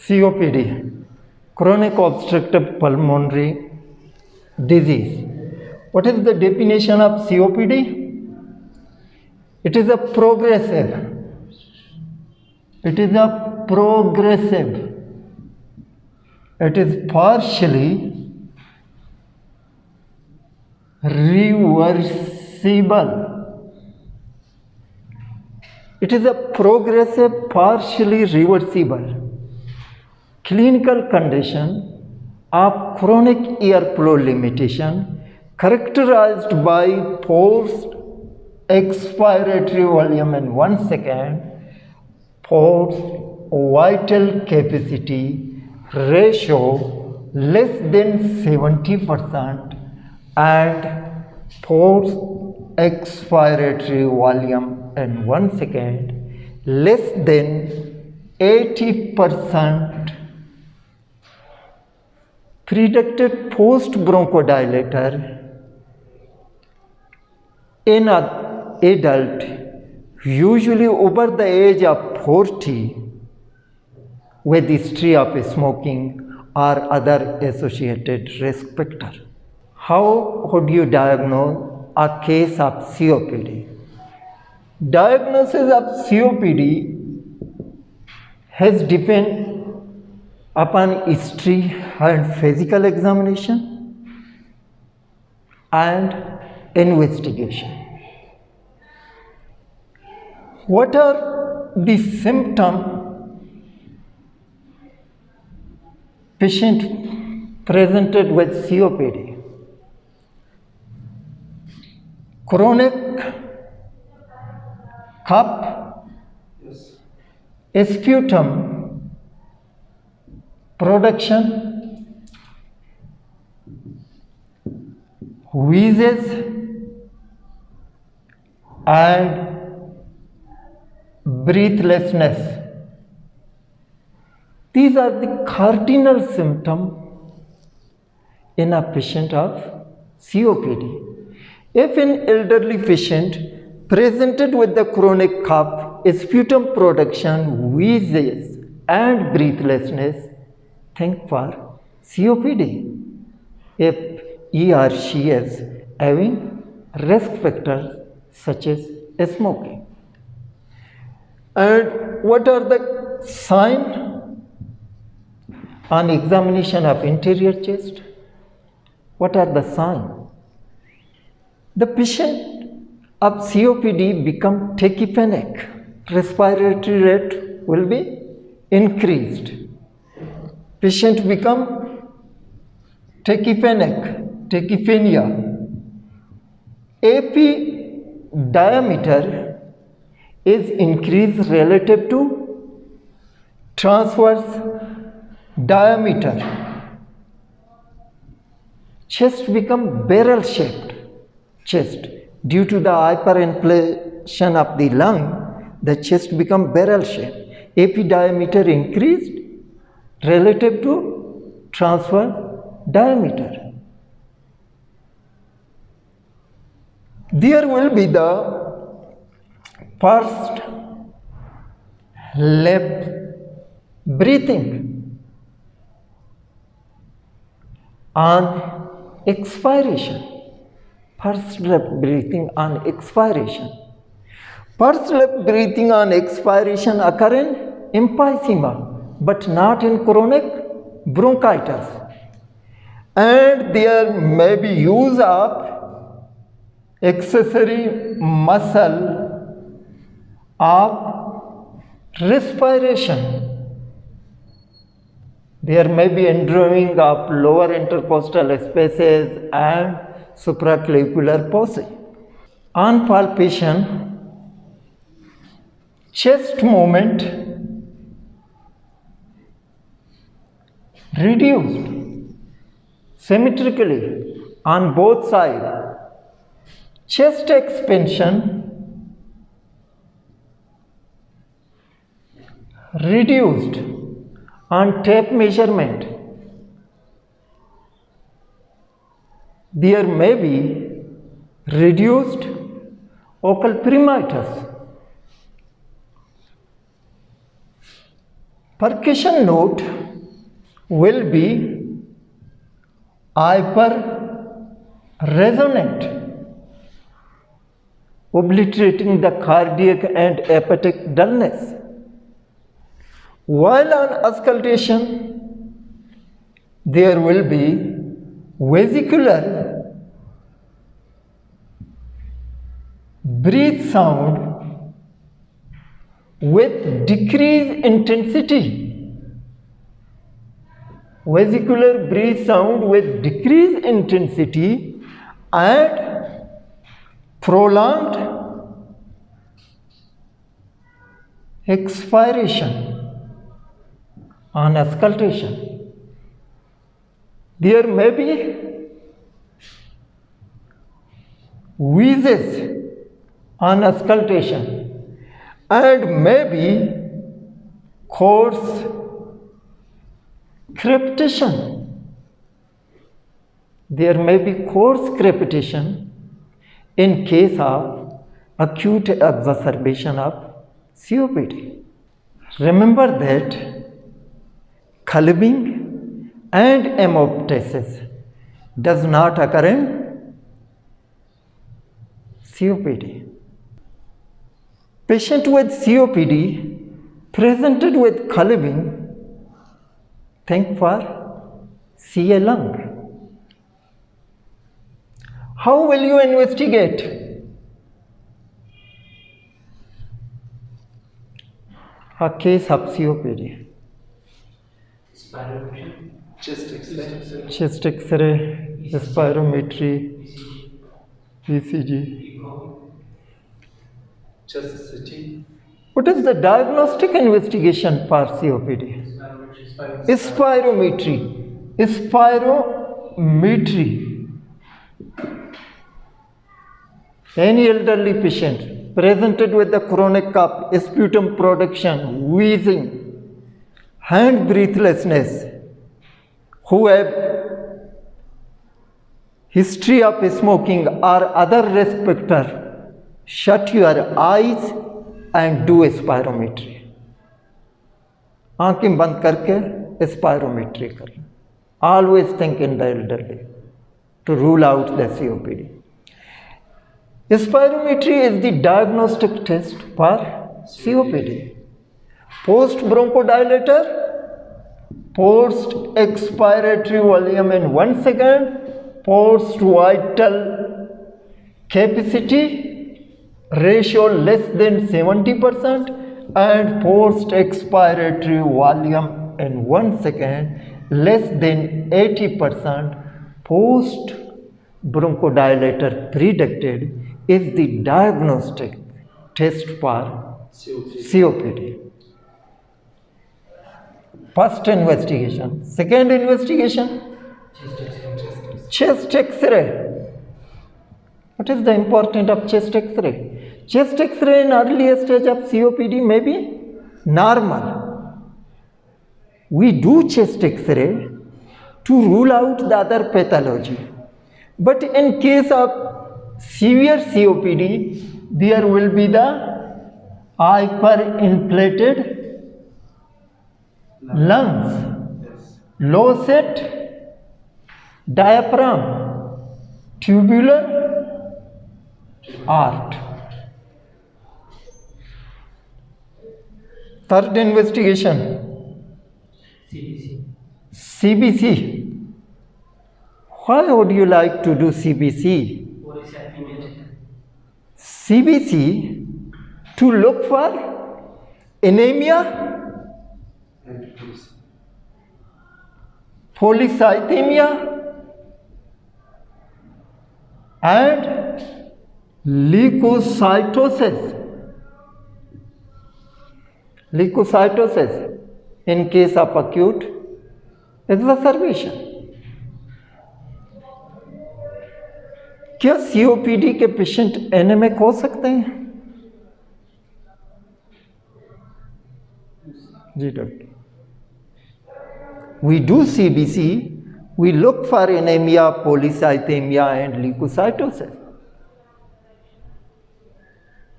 COPD, chronic obstructive pulmonary disease. What is the definition of COPD? It is a progressive. It is partially reversible. It is a progressive, partially reversible clinical condition of chronic airflow limitation characterized by forced expiratory volume in 1 second, forced vital capacity ratio less than 70%, and forced expiratory volume in 1 second less than 80%. Predicted post bronchodilator in an adult, usually over the age of 40, with history of smoking or other associated risk factor. How would you diagnose a case of COPD? Diagnosis of COPD has depended upon history and physical examination and investigation. What are the symptoms patient presented with COPD? Chronic cough, sputum production, wheezes, and breathlessness. These are the cardinal symptoms in a patient of COPD. If an elderly patient presented with the chronic cough, sputum production, wheezes, and breathlessness, think for COPD. If he or she is having risk factors such as smoking. And what are the signs on examination of interior chest? What are the signs? The patient of COPD become tachyphonic. Respiratory rate will be increased. Patient become tachyphenia. AP diameter is increased relative to transverse diameter. Chest become barrel shaped chest. Due to the hyperinflation of the lung, the chest become barrel shaped. AP diameter increased relative to transverse diameter. There will be the pursed lip breathing on expiration. Pursed lip breathing on expiration. Pursed lip breathing on expiration occur in emphysema, but not in chronic bronchitis. And there may be use of accessory muscle of respiration. There may be indrawing of lower intercostal spaces and supraclavicular fossa. On palpation, chest movement reduced symmetrically on both sides. Chest expansion reduced on tape measurement. There may be reduced ocal primitus. percussion note will be hyper-resonant, obliterating the cardiac and hepatic dullness. While on auscultation, there will be vesicular breath sound with decreased intensity. Vesicular breath sound with decreased intensity and prolonged expiration on auscultation. There may be wheezes on auscultation and maybe coarse crepitation. There may be coarse crepitation in case of acute exacerbation of COPD. Remember that clubbing and hemoptysis does not occur in COPD. Patient with COPD presented with clubbing, think for CA lung. How will you investigate? A case of COPD. Spirometry, chest X-ray, Chest X-ray, spirometry, ECG. chest CT, What is the diagnostic investigation for COPD? Spirometry. Spirometry. Any elderly patient presented with the chronic cough, sputum production, wheezing, hand breathlessness, who have history of smoking or other risk factor, shut your eyes and do a spirometry. आंखें बंद करके spirometry करना. Always think in the elderly to rule out the COPD. Spirometry is the diagnostic test for COPD. Post bronchodilator, post expiratory volume in 1 second, post vital capacity ratio less than 70% and post expiratory volume in 1 second less than 80%. Post bronchodilator predicted is the diagnostic test for COPD. First investigation. Second investigation, chest X-ray. What is the importance of chest X-ray? Chest X-ray in early stage of COPD may be normal. We do chest X-ray to rule out the other pathology. But in case of severe COPD, there will be the hyperinflated lungs, low set diaphragm, tubular art. Third investigation, CBC. Why would you like to do CBC? CBC to look for anemia, polycythemia, and leukocytosis. Leukocytosis in case of acute exacerbation. क्या COPD के patient anaemic हो सकते हैं? जी doctor. We do CBC. We look for anemia, polycythemia, and leukocytosis.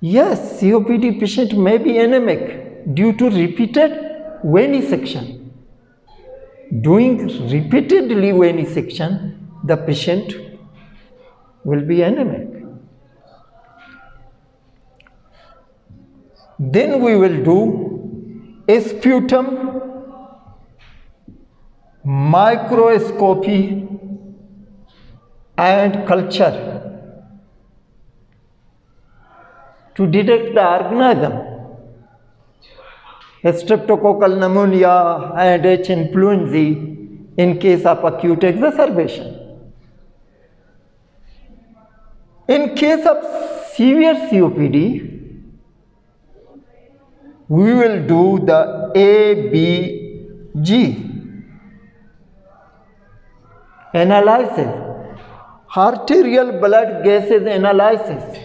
Yes, COPD patient may be anemic due to repeated venesection. Doing repeatedly venesection, the patient will be anemic. Then we will do a sputum microscopy and culture to detect the organism. Streptococcal pneumonia and H. influenzae in case of acute exacerbation. In case of severe COPD, we will do the ABG analysis, arterial blood gases analysis,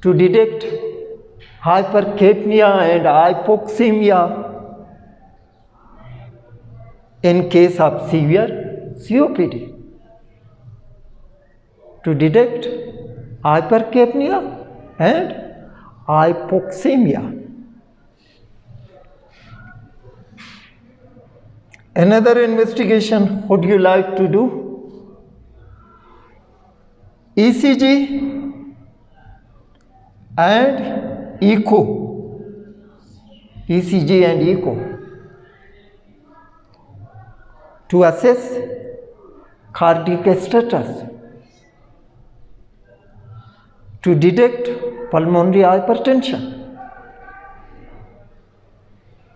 to detect hypercapnia and hypoxemia in case of severe COPD. To detect hypercapnia and hypoxemia. Another investigation would you like to do? ECG and echo. ECG and echo to assess cardiac status, to detect pulmonary hypertension.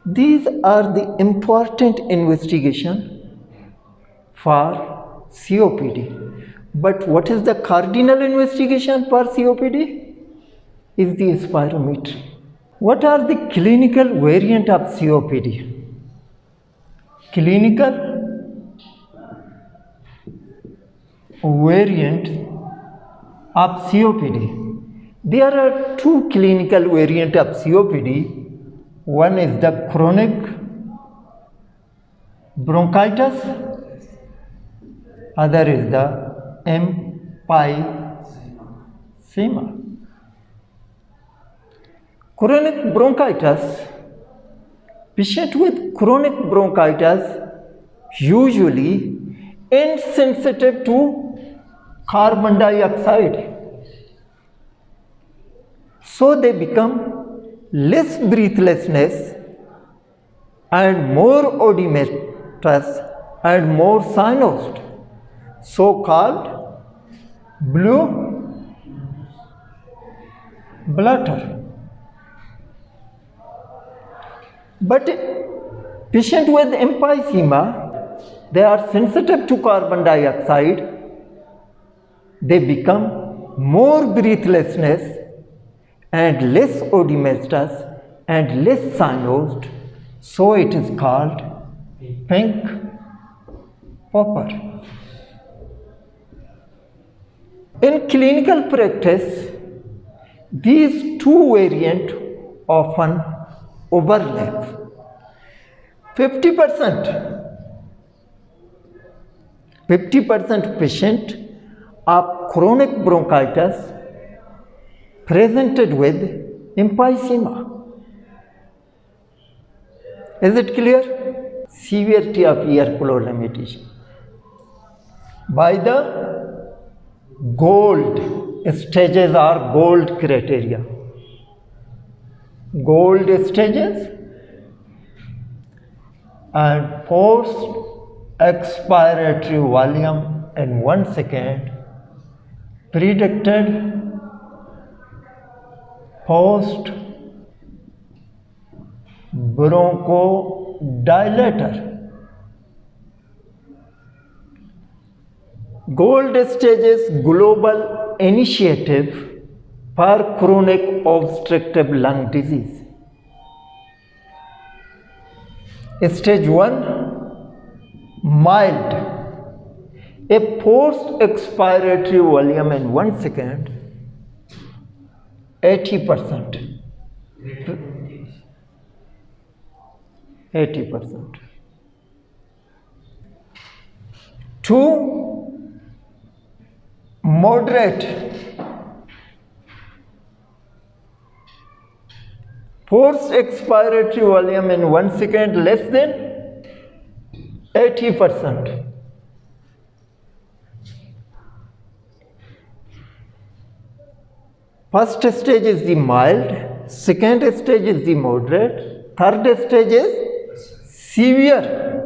These are the important investigation for COPD. But what is the cardinal investigation for COPD? Is the spirometry. What are the clinical variant of COPD? Clinical variant of COPD. There are two clinical variants of COPD. One is the chronic bronchitis, other is the emphysema. Chronic bronchitis, patient with chronic bronchitis usually insensitive to carbon dioxide. So they become less breathlessness and more oedematous and more cyanosed, so-called blue bladder. But patient with emphysema, they are sensitive to carbon dioxide, they become more breathlessness and less oedematous and less cyanosed, so it is called pink pauper. In clinical practice, these two variants often overlap. 50% patient of chronic bronchitis presented with emphysema. Is it clear? Severity of airflow limitation. By the GOLD stages or GOLD criteria. GOLD stages and post expiratory volume in 1 second, predicted post bronchodilator. GOLD stages global initiative for chronic obstructive lung disease. Stage 1, mild, a post expiratory volume in 1 second, 80%. 80%. 2, moderate, Forced expiratory volume in 1 second less than 80%. First stage is the mild, second stage is the moderate, third stage is severe.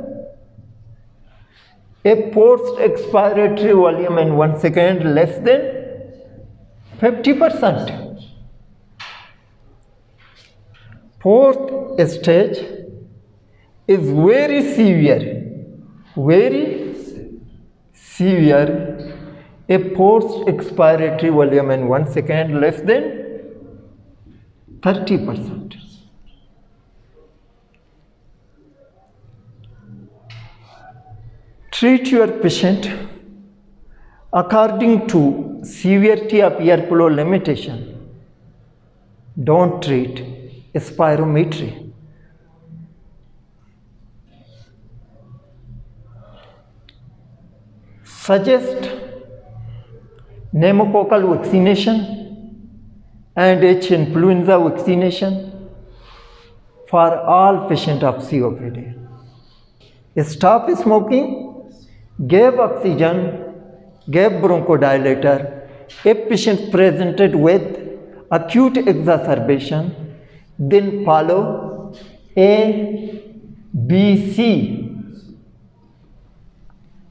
A forced expiratory volume in 1 second less than 50%. Fourth stage is very severe, a forced expiratory volume in 1 second less than 30%. Treat your patient according to severity of airflow limitation. Don't treat spirometry. Suggest pneumococcal vaccination and H influenza vaccination for all patients of COPD. Stop smoking, give oxygen, give bronchodilator. If patient presented with acute exacerbation, then follow A, B, C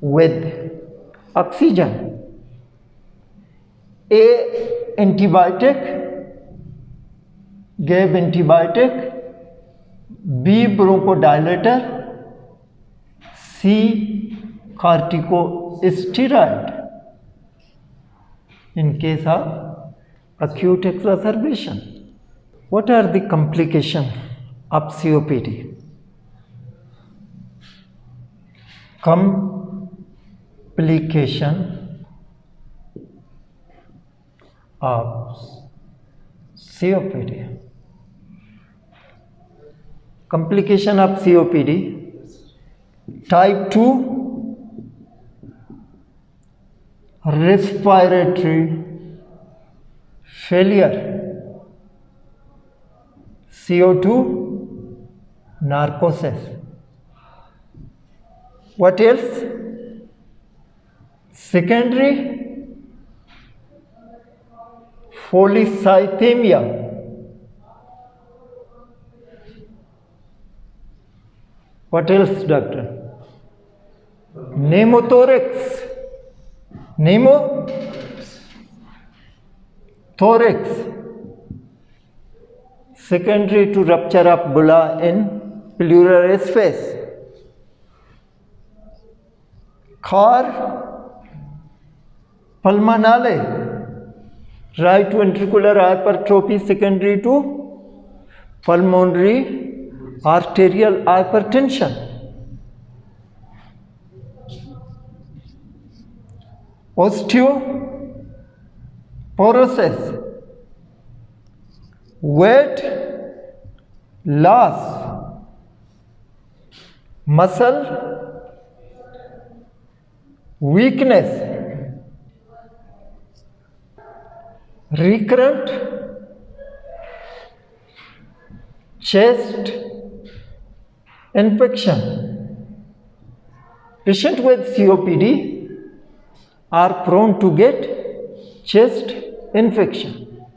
with oxygen. A, antibiotic, gave antibiotic. B, bronchodilator. C, corticosteroid in case of acute exacerbation. What are the complications of COPD? Complication of COPD. Complication of COPD. Type 2 respiratory failure. CO2 narcosis. What else? Secondary polycythemia. What else, doctor? Pneumothorax. Pneumothorax. Secondary to rupture of bulla in pleural space. Cor pulmonale, right ventricular hypertrophy secondary to pulmonary arterial hypertension. Osteoporosis, weight loss, muscle weakness, recurrent chest infection. Patients with COPD are prone to get chest infection.